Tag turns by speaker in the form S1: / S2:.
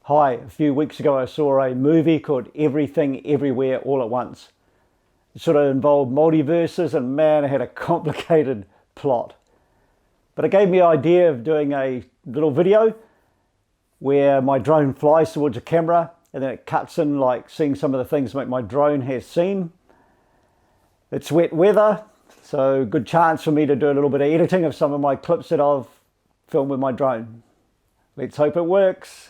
S1: Hi, a few weeks ago I saw a movie called Everything Everywhere All at Once. It sort of involved multiverses and man, it had a complicated plot. But it gave me the idea of doing a little video where my drone flies towards a camera and then it cuts in like seeing some of the things that my drone has seen. It's wet weather, so good chance for me to do a little bit of editing of some of my clips that I've filmed with my drone. Let's hope it works.